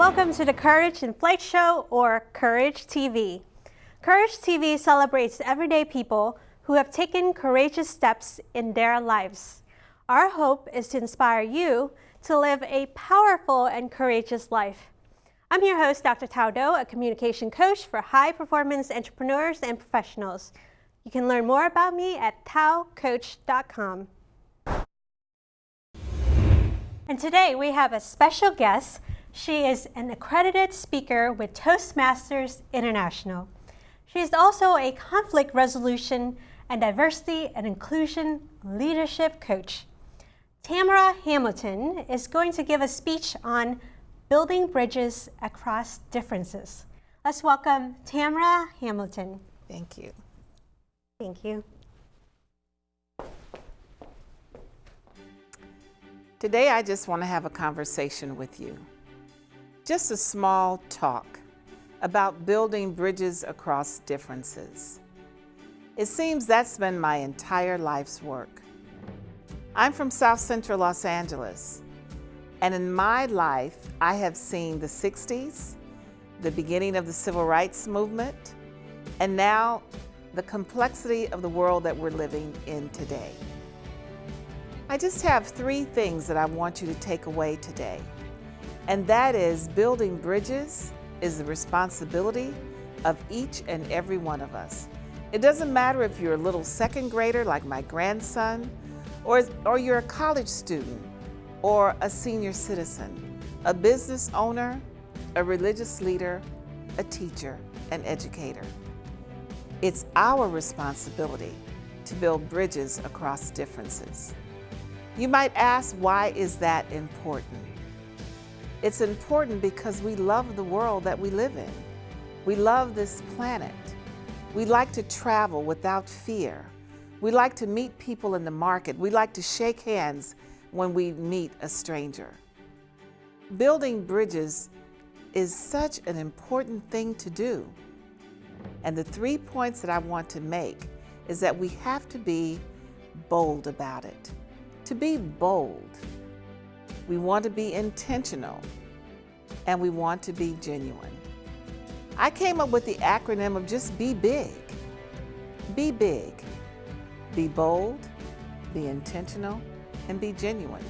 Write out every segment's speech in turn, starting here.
Welcome to the Courage in Flight Show, or Courage TV. Courage TV celebrates everyday people who have taken courageous steps in their lives. Our hope is to inspire you to live a powerful and courageous life. I'm your host, Dr. Tao Do, a communication coach for high-performance entrepreneurs and professionals. You can learn more about me at taocoach.com. And today we have a special guest. She is an accredited speaker with Toastmasters International. She is also a conflict resolution and diversity and inclusion leadership coach. Tamara Hamilton is going to give a speech on building bridges across differences. Let's welcome Tamara Hamilton. Thank you. Thank you. Today I just want to have a conversation with you. Just a small talk about building bridges across differences. It seems that's been my entire life's work. I'm from South Central Los Angeles, and in my life I have seen the 60s, the beginning of the Civil Rights Movement, and now the complexity of the world that we're living in today. I just have three things that I want you to take away today. And that is, building bridges is the responsibility of each and every one of us. It doesn't matter if you're a little second grader like my grandson, or you're a college student, or a senior citizen, a business owner, a religious leader, a teacher, an educator. It's our responsibility to build bridges across differences. You might ask, why is that important? It's important because we love the world that we live in. We love this planet. We like to travel without fear. We like to meet people in the market. We like to shake hands when we meet a stranger. Building bridges is such an important thing to do. And the 3 points that I want to make is that we have to be bold about it. To be bold, we want to be intentional, and we want to be genuine. I came up with the acronym of just be big. Be big. Be bold, be intentional, and be genuine.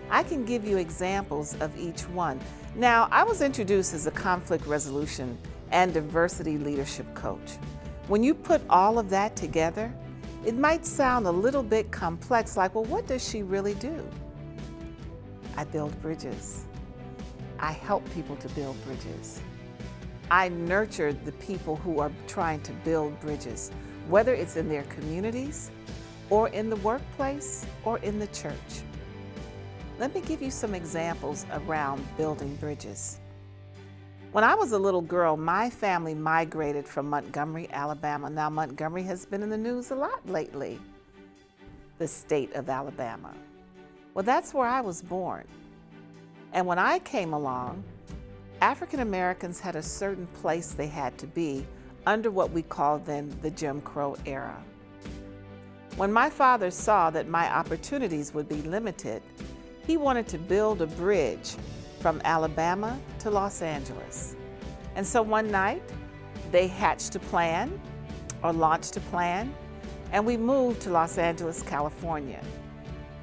I can give you examples of each one. Now, I was introduced as a conflict resolution and diversity leadership coach. When you put all of that together, it might sound a little bit complex, like, well, what does she really do? I build bridges. I help people to build bridges. I nurture the people who are trying to build bridges, whether it's in their communities, or in the workplace, or in the church. Let me give you some examples around building bridges. When I was a little girl, my family migrated from Montgomery, Alabama. Now, Montgomery has been in the news a lot lately, the state of Alabama. Well, that's where I was born. And when I came along, African Americans had a certain place they had to be under what we call then the Jim Crow era. When my father saw that my opportunities would be limited, he wanted to build a bridge from Alabama to Los Angeles. And so one night, they hatched a plan, or launched a plan, and we moved to Los Angeles, California.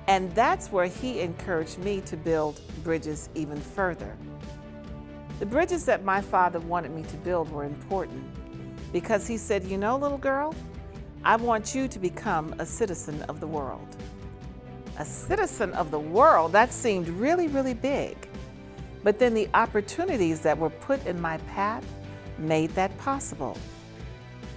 And that's where he encouraged me to build bridges even further. The bridges that my father wanted me to build were important because he said, you know, little girl, I want you to become a citizen of the world. A citizen of the world, that seemed really, really big. But then the opportunities that were put in my path made that possible.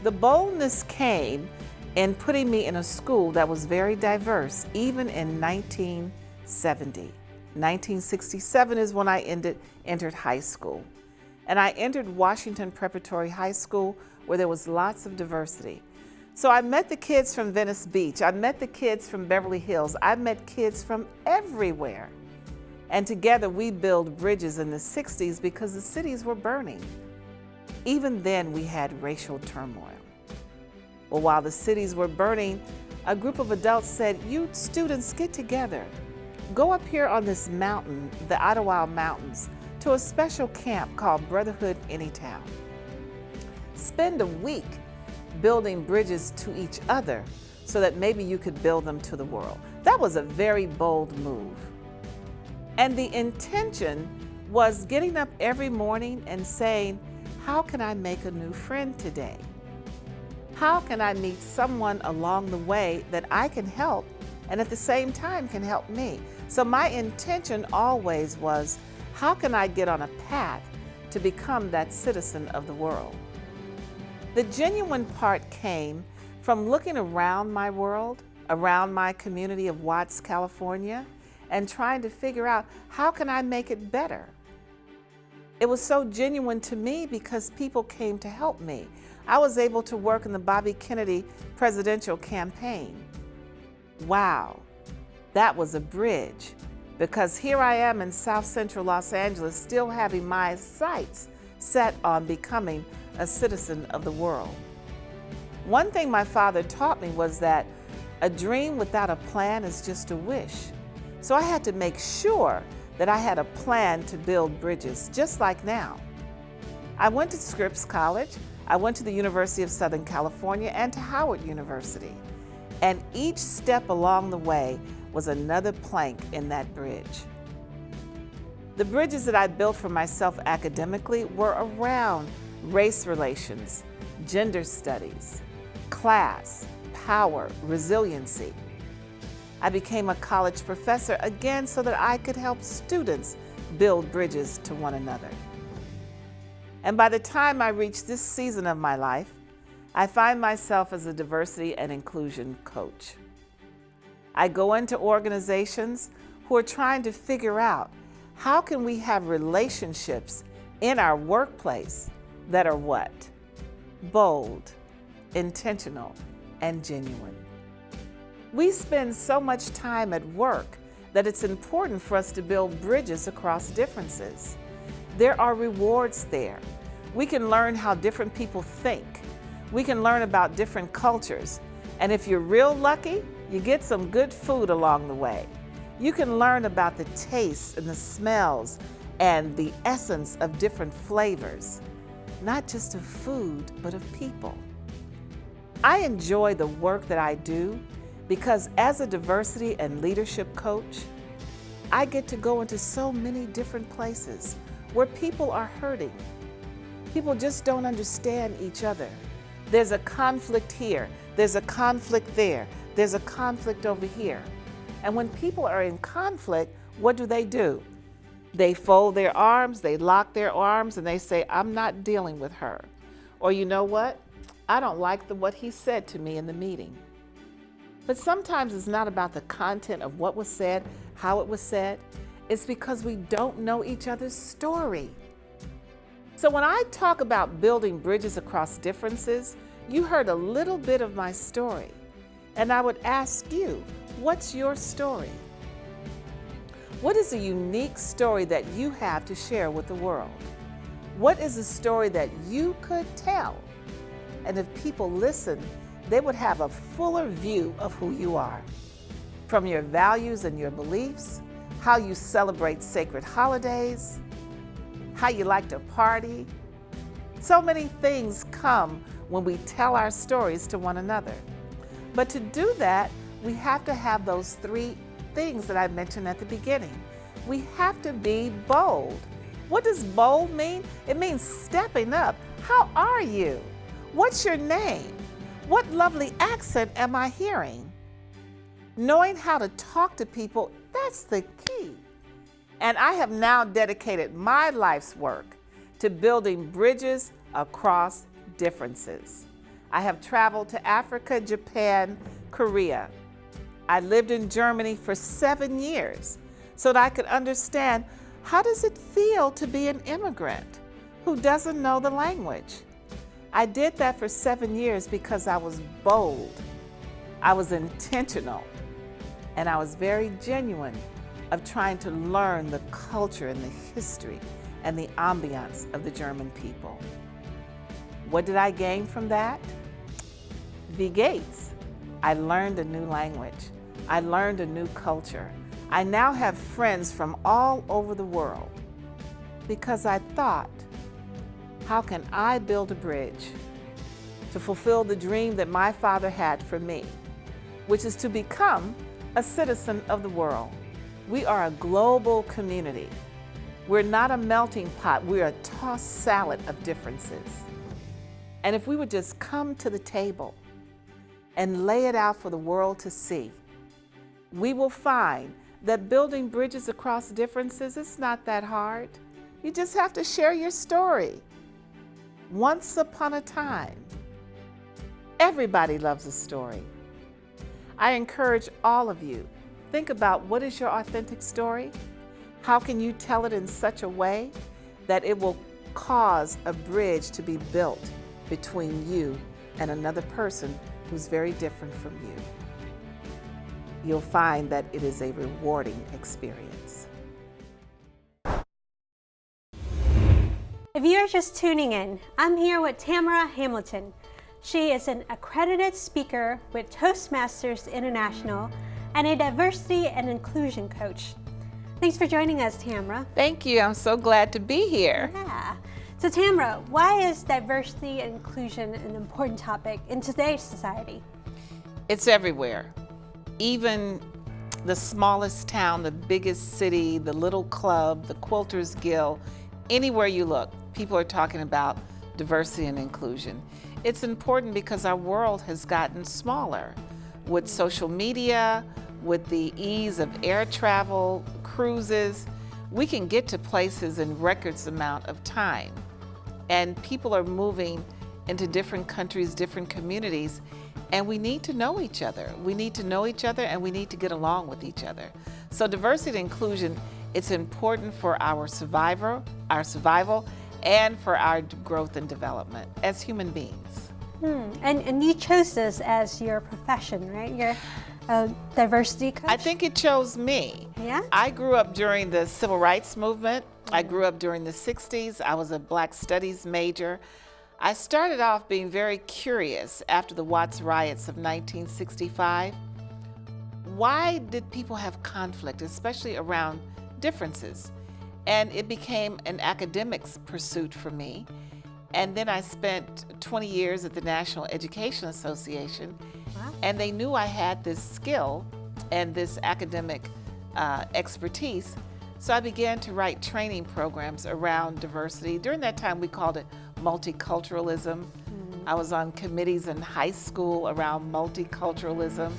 The boldness came in putting me in a school that was very diverse, even in 1970. 1967 is when I entered high school. And I entered Washington Preparatory High School, where there was lots of diversity. So I met the kids from Venice Beach. I met the kids from Beverly Hills. I met kids from everywhere. And together we built bridges in the 60s because the cities were burning. Even then we had racial turmoil. Well, while the cities were burning, a group of adults said, you students, get together. Go up here on this mountain, the Ottawa Mountains. to a special camp called Brotherhood Anytown. Spend a week building bridges to each other so that maybe you could build them to the world. That was a very bold move. And the intention was getting up every morning and saying, how can I make a new friend today? How can I meet someone along the way that I can help and at the same time can help me? So my intention always was, how can I get on a path to become that citizen of the world? The genuine part came from looking around my world, around my community of Watts, California, and trying to figure out, how can I make it better? It was so genuine to me because people came to help me. I was able to work in the Bobby Kennedy presidential campaign. Wow, that was a bridge, because here I am in South Central Los Angeles still having my sights set on becoming a citizen of the world. One thing my father taught me was that a dream without a plan is just a wish. So I had to make sure that I had a plan to build bridges, just like now. I went to Scripps College, I went to the University of Southern California and to Howard University. And each step along the way was another plank in that bridge. The bridges that I built for myself academically were around race relations, gender studies, class, power, resiliency. I became a college professor again so that I could help students build bridges to one another. And by the time I reach this season of my life, I find myself as a diversity and inclusion coach. I go into organizations who are trying to figure out, how can we have relationships in our workplace that are what? Bold, intentional, and genuine. We spend so much time at work that it's important for us to build bridges across differences. There are rewards there. We can learn how different people think. We can learn about different cultures. And if you're real lucky, you get some good food along the way. You can learn about the tastes and the smells and the essence of different flavors, not just of food, but of people. I enjoy the work that I do because as a diversity and leadership coach, I get to go into so many different places where people are hurting. People just don't understand each other. There's a conflict here, there's a conflict there, there's a conflict over here. And when people are in conflict, what do? They fold their arms, they lock their arms, and they say, I'm not dealing with her. Or you know what? I don't like what he said to me in the meeting. But sometimes it's not about the content of what was said, how it was said. It's because we don't know each other's story. So when I talk about building bridges across differences, you heard a little bit of my story. And I would ask you, what's your story? What is a unique story that you have to share with the world? What is a story that you could tell? And if people listen, they would have a fuller view of who you are. From your values and your beliefs, how you celebrate sacred holidays, how you like to party. So many things come when we tell our stories to one another. But to do that, we have to have those three things that I mentioned at the beginning. We have to be bold. What does bold mean? It means stepping up. How are you? What's your name? What lovely accent am I hearing? Knowing how to talk to people, that's the key. And I have now dedicated my life's work to building bridges across differences. I have traveled to Africa, Japan, Korea. I lived in Germany for 7 years so that I could understand, how does it feel to be an immigrant who doesn't know the language? I did that for 7 years because I was bold, I was intentional, and I was very genuine of trying to learn the culture and the history and the ambiance of the German people. What did I gain from that? Wie geht's? I learned a new language. I learned a new culture. I now have friends from all over the world. because I thought, how can I build a bridge to fulfill the dream that my father had for me, which is to become a citizen of the world. We are a global community. We're not a melting pot, we're a tossed salad of differences. And if we would just come to the table and lay it out for the world to see, we will find that building bridges across differences is not that hard. You just have to share your story. Once upon a time, everybody loves a story. I encourage all of you, think about what is your authentic story? How can you tell it in such a way that it will cause a bridge to be built between you and another person who's very different from you? You'll find that it is a rewarding experience. If you are just tuning in, I'm here with Tamara Hamilton. She is an accredited speaker with Toastmasters International and a diversity and inclusion coach. Thanks for joining us, Tamara. Thank you. I'm so glad to be here. Yeah. So Tamara, why is diversity and inclusion an important topic in today's society? It's everywhere. Even the smallest town, the biggest city, the little club, the Quilters Guild, anywhere you look, people are talking about diversity and inclusion. It's important because our world has gotten smaller with social media, with the ease of air travel, cruises. We can get to places in records amount of time. And people are moving into different countries, different communities, and we need to know each other. We need to know each other and we need to get along with each other. So diversity and inclusion, it's important for our survival, and for our growth and development as human beings. And you chose this as your profession, right? You're a diversity coach? I think it chose me. Yeah? I grew up during the civil rights movement. I grew up during the 60s. I was a Black Studies major. I started off being very curious after the Watts riots of 1965. Why did people have conflict, especially around differences? And it became an academics pursuit for me. And then I spent 20 years at the National Education Association. Wow. And they knew I had this skill and this academic expertise. So I began to write training programs around diversity. During that time, we called it multiculturalism. I was on committees in high school around multiculturalism.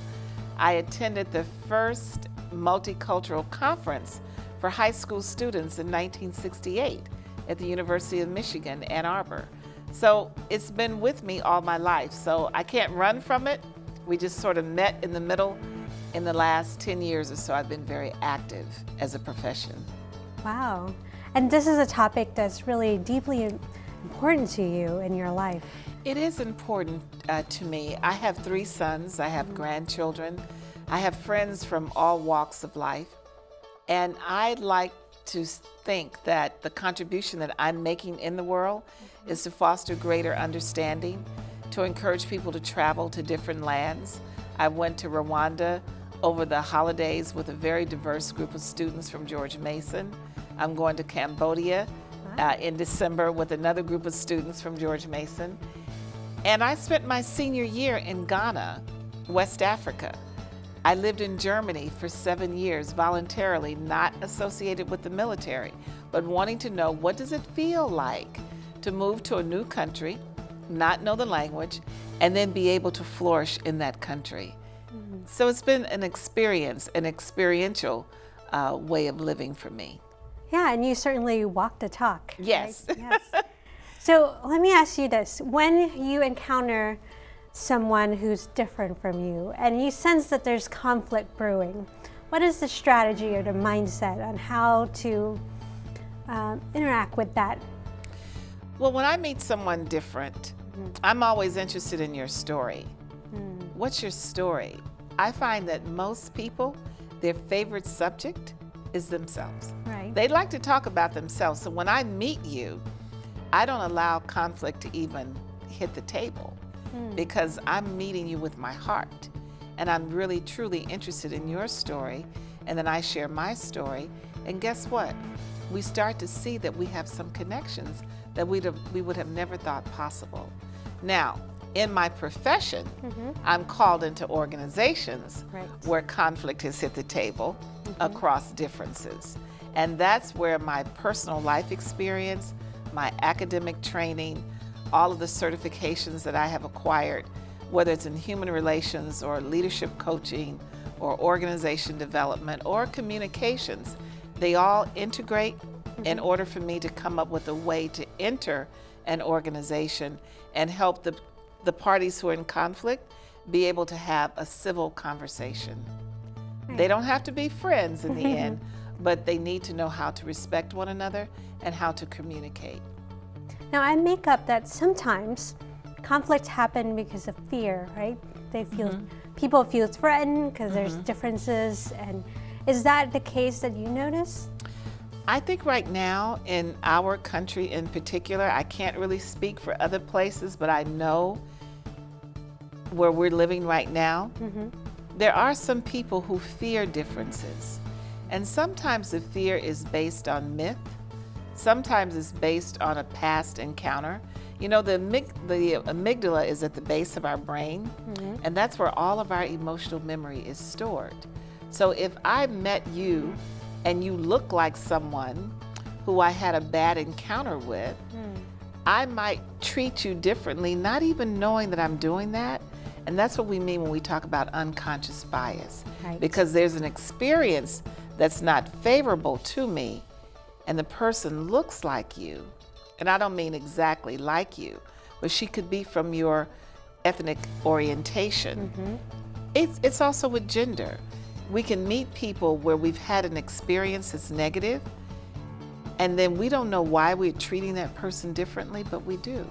I attended the first multicultural conference for high school students in 1968 at the University of Michigan, Ann Arbor. So it's been with me all my life. So I can't run from it. We just sort of met in the middle. In the last 10 years or so, I've been very active as a profession. Wow. And this is a topic that's really deeply important to you in your life. It is important to me. I have 3 sons. I have grandchildren. I have friends from all walks of life. And I'd like to think that the contribution that I'm making in the world is to foster greater understanding, to encourage people to travel to different lands. I went to Rwanda over the holidays with a very diverse group of students from George Mason. I'm going to Cambodia in December with another group of students from George Mason. And I spent my senior year in Ghana, West Africa. I lived in Germany for 7 years voluntarily, not associated with the military, but wanting to know what does it feel like to move to a new country, not know the language, and then be able to flourish in that country. So it's been an experience, an experiential way of living for me. Yeah, and you certainly walk the talk. Yes. Right? Yes. So let me ask you this. When you encounter someone who's different from you and you sense that there's conflict brewing, what is the strategy or the mindset on how to interact with that? Well, when I meet someone different, I'm always interested in your story. What's your story? I find that most people, their favorite subject is themselves. Right. They like to talk about themselves. So when I meet you, I don't allow conflict to even hit the table because I'm meeting you with my heart. And I'm really, truly interested in your story. And then I share my story. And guess what? we start to see that we have some connections that we would have never thought possible. Now, in my profession, I'm called into organizations where conflict has hit the table across differences. And that's where my personal life experience, my academic training, all of the certifications that I have acquired, whether it's in human relations or leadership coaching or organization development or communications, they all integrate in order for me to come up with a way to enter an organization and help the parties who are in conflict be able to have a civil conversation. They don't have to be friends in the end, but they need to know how to respect one another and how to communicate. Now, I make up that sometimes conflicts happen because of fear, right? They feel, people feel threatened because there's differences. And is that the case that you notice? I think right now in our country in particular, I can't really speak for other places, but I know where we're living right now, there are some people who fear differences. And sometimes the fear is based on myth. Sometimes it's based on a past encounter. You know, the amygdala is at the base of our brain, and that's where all of our emotional memory is stored. So if I met you and you look like someone who I had a bad encounter with, I might treat you differently, not even knowing that I'm doing that. And that's what we mean when we talk about unconscious bias. Because there's an experience that's not favorable to me, and the person looks like you. And I don't mean exactly like you, but she could be from your ethnic orientation. It's also with gender. We can meet people where we've had an experience that's negative, and then we don't know why we're treating that person differently, but we do.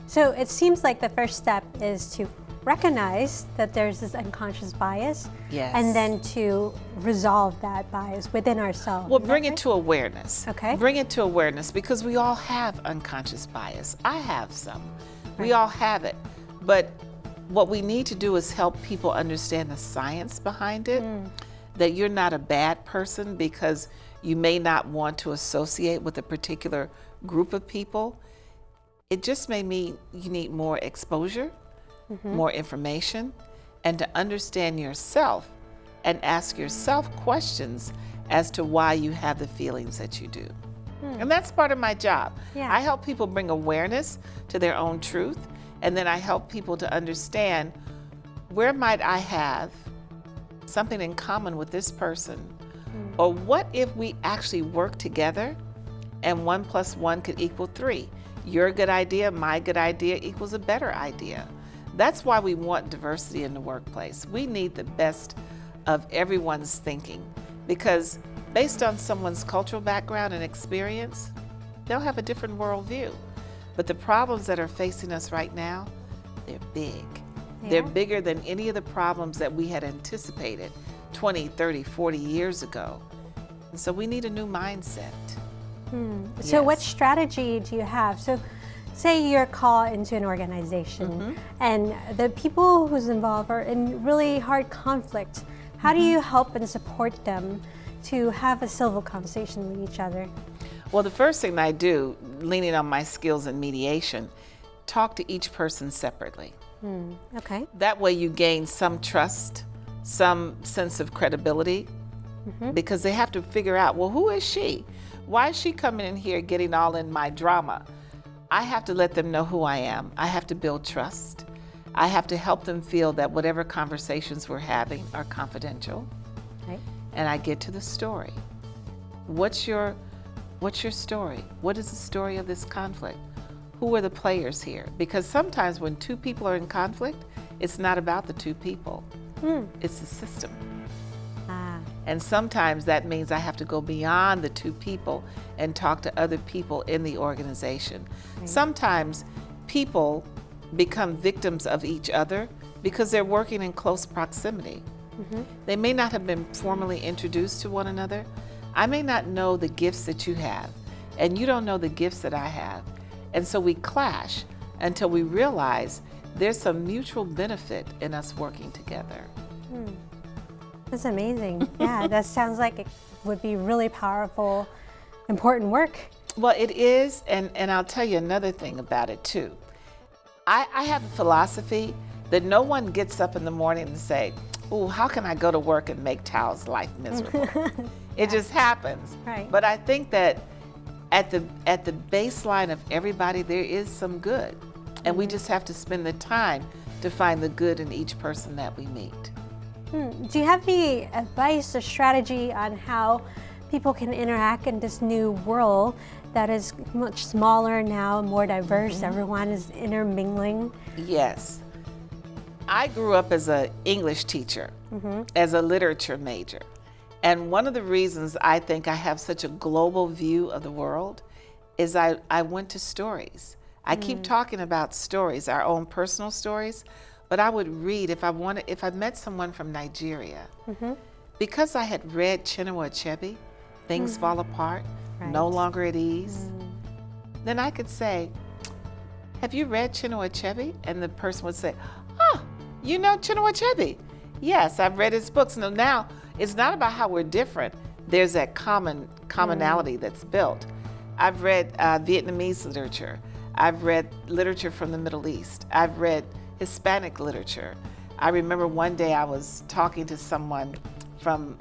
So it seems like the first step is to recognize that there's this unconscious bias, and then to resolve that bias within ourselves. Well, bring it to awareness. Okay. Bring it to awareness, because we all have unconscious bias. I have some. We all have it. But what we need to do is help people understand the science behind it, that you're not a bad person because you may not want to associate with a particular group of people. It just may mean you need more exposure, more information, and to understand yourself and ask yourself questions as to why you have the feelings that you do. And that's part of my job. I help people bring awareness to their own truth, and then I help people to understand, where might I have something in common with this person? Or what if we actually work together and 1 + 1 could equal 3? Your good idea, my good idea equals a better idea. That's why we want diversity in the workplace. We need the best of everyone's thinking, because based on someone's cultural background and experience, they'll have a different worldview. But the problems that are facing us right now, they're big. They're bigger than any of the problems that we had anticipated 20, 30, 40 years ago. And so we need a new mindset. So what strategy do you have? So say you're called into an organization and the people who's involved are in really hard conflict. How do you help and support them to have a civil conversation with each other? Well, the first thing I do, leaning on my skills in mediation, talk to each person separately. Okay. That way you gain some trust, some sense of credibility, because they have to figure out, well, who is she? Why is she coming in here getting all in my drama? I have to let them know who I am. I have to build trust. I have to help them feel that whatever conversations we're having are confidential. And I get to the story. What's your story? What is the story of this conflict? Who are the players here? Because sometimes when two people are in conflict, it's not about the two people. It's the system. And sometimes that means I have to go beyond the two people and talk to other people in the organization. Sometimes people become victims of each other because they're working in close proximity. They may not have been formally introduced to one another. I may not know the gifts that you have, and you don't know the gifts that I have. And so we clash until we realize there's some mutual benefit in us working together. That's amazing. Yeah, that sounds like it would be really powerful important work. Well, it is, and I'll tell you another thing about it too. I have a philosophy that no one gets up in the morning and say, "Oh, how can I go to work and make Tao's life miserable?" It just happens. Right. But I think that at the baseline of everybody, there is some good, and we just have to spend the time to find the good in each person that we meet. Do you have any advice or strategy on how people can interact in this new world that is much smaller now, more diverse? Everyone is intermingling. Yes. I grew up as an English teacher, as a literature major. And one of the reasons I think I have such a global view of the world is I went to stories. I keep talking about stories, our own personal stories, but I would read if I met someone from Nigeria. Because I had read Chinua Achebe, Things Fall Apart, No Longer at Ease, then I could say, "Have you read Chinua Achebe?" And the person would say, "Oh, you know Chinua Achebe?" "Yes, I've read his books." Now, it's not about how we're different. There's that commonality that's built. I've read Vietnamese literature. I've read literature from the Middle East. I've read Hispanic literature. I remember one day I was talking to someone from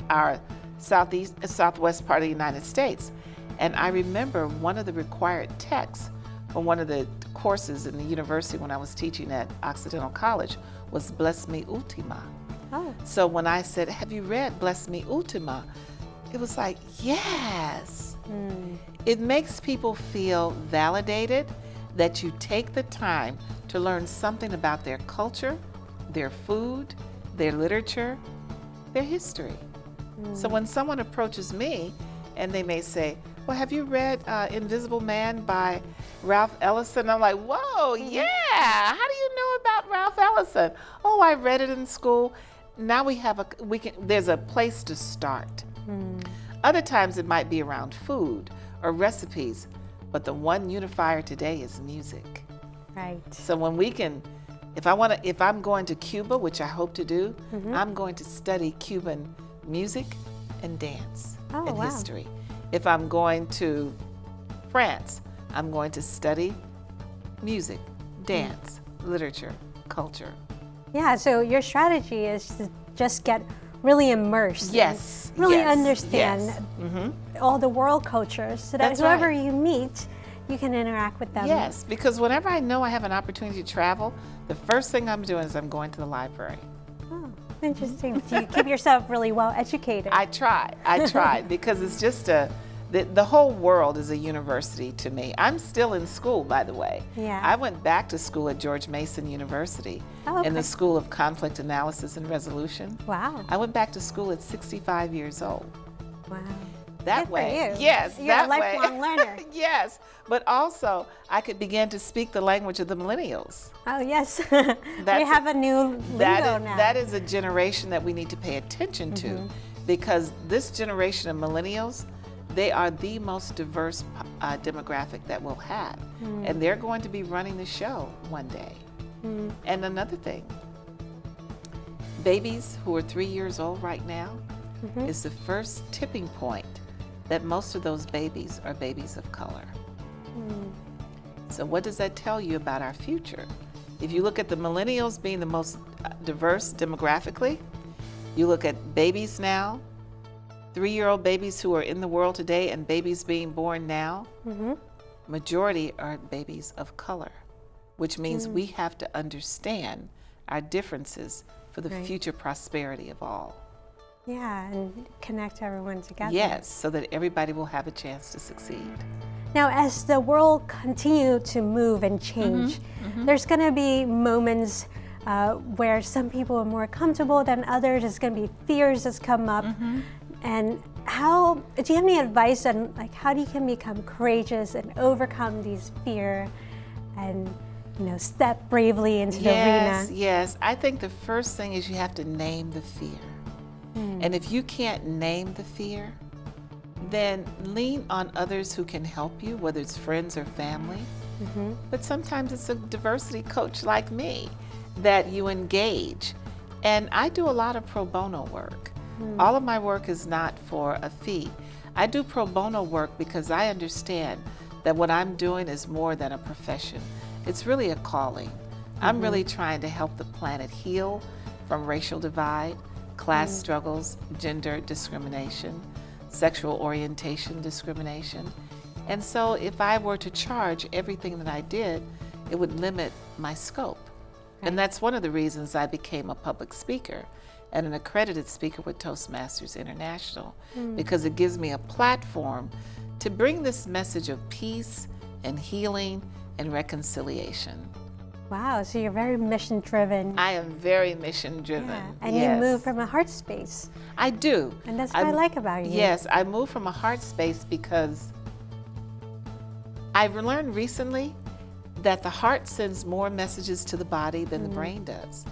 our southwest part of the United States, and I remember one of the required texts for one of the courses in the university when I was teaching at Occidental College was Bless Me Ultima. So when I said, "Have you read Bless Me Ultima?" it was like, yes. It makes people feel validated that you take the time to learn something about their culture, their food, their literature, their history. So when someone approaches me and they may say, "Well, have you read Invisible Man by Ralph Ellison?" I'm like, "Whoa, yeah, how do you know about Ralph Ellison?" "Oh, I read it in school." Now there's a place to start. Other times it might be around food or recipes, but the one unifier today is music. Right. So when we can, if I'm going to Cuba, which I hope to do, I'm going to study Cuban music and dance and history. If I'm going to France, I'm going to study music, dance, literature, culture. Yeah, so your strategy is to just get really immersed. Yes. Really yes, understand yes. all the world cultures so that That's whoever right. you meet, you can interact with them. Yes, because whenever I know I have an opportunity to travel, the first thing I'm doing is I'm going to the library. Oh, interesting. So you keep yourself really well educated. I try, because it's just the whole world is a university to me. I'm still in school, by the way. Yeah. I went back to school at George Mason University in the School of Conflict Analysis and Resolution. Wow. I went back to school at 65 years old. Wow. That Good way, for you. yes, You're that a lifelong learner. Yes, but also I could begin to speak the language of the millennials. Oh yes, we have a new lingo now. That is a generation that we need to pay attention to, because this generation of millennials, they are the most diverse demographic that we'll have, and they're going to be running the show one day. And another thing, babies who are 3 years old right now is the first tipping point that most of those babies are babies of color. So what does that tell you about our future? If you look at the millennials being the most diverse demographically, you look at babies now, 3-year-old babies who are in the world today and babies being born now, majority are babies of color, which means we have to understand our differences for the future prosperity of all. Yeah, and connect everyone together. Yes, so that everybody will have a chance to succeed. Now, as the world continue to move and change, there's going to be moments where some people are more comfortable than others. There's going to be fears that's come up. And how do you have any advice on how you can become courageous and overcome these fear and step bravely into the arena? Yes, I think the first thing is you have to name the fear. And if you can't name the fear, then lean on others who can help you, whether it's friends or family. But sometimes it's a diversity coach like me that you engage. And I do a lot of pro bono work. All of my work is not for a fee. I do pro bono work because I understand that what I'm doing is more than a profession. It's really a calling. I'm really trying to help the planet heal from racial divide, class struggles, gender discrimination, sexual orientation discrimination. And so if I were to charge everything that I did, it would limit my scope. And that's one of the reasons I became a public speaker and an accredited speaker with Toastmasters International, because it gives me a platform to bring this message of peace and healing and reconciliation. Wow, so you're very mission-driven. I am very mission-driven. Yeah. And you move from a heart space. I do. And that's what I like about you. Yes, I move from a heart space because I've learned recently that the heart sends more messages to the body than the brain does.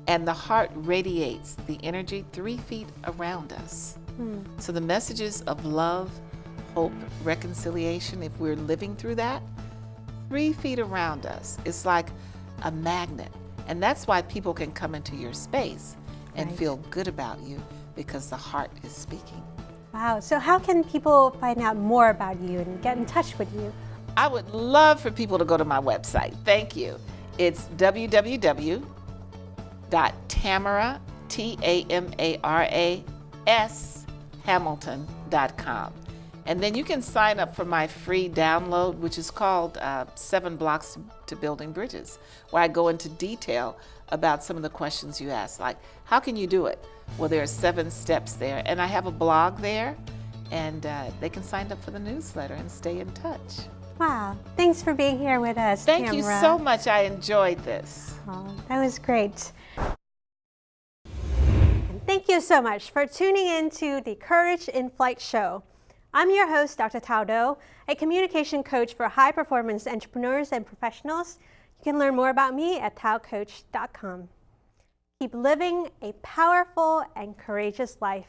And the heart radiates the energy 3 feet around us. So the messages of love, hope, reconciliation, if we're living through that, 3 feet around us, it's like a magnet. And that's why people can come into your space and feel good about you, because the heart is speaking. Wow, so how can people find out more about you and get in touch with you? I would love for people to go to my website. Thank you. It's www.Tamara, Hamilton.com. And then you can sign up for my free download, which is called 7 Blocks to Building Bridges, where I go into detail about some of the questions you asked, like, how can you do it? Well, there are 7 steps there. And I have a blog there, and they can sign up for the newsletter and stay in touch. Wow, thanks for being here with us, Thank you so much. I enjoyed this. Oh, that was great. And thank you so much for tuning in to the Courage in Flight show. I'm your host, Dr. Thao Do, a communication coach for high-performance entrepreneurs and professionals. You can learn more about me at taocoach.com. Keep living a powerful and courageous life.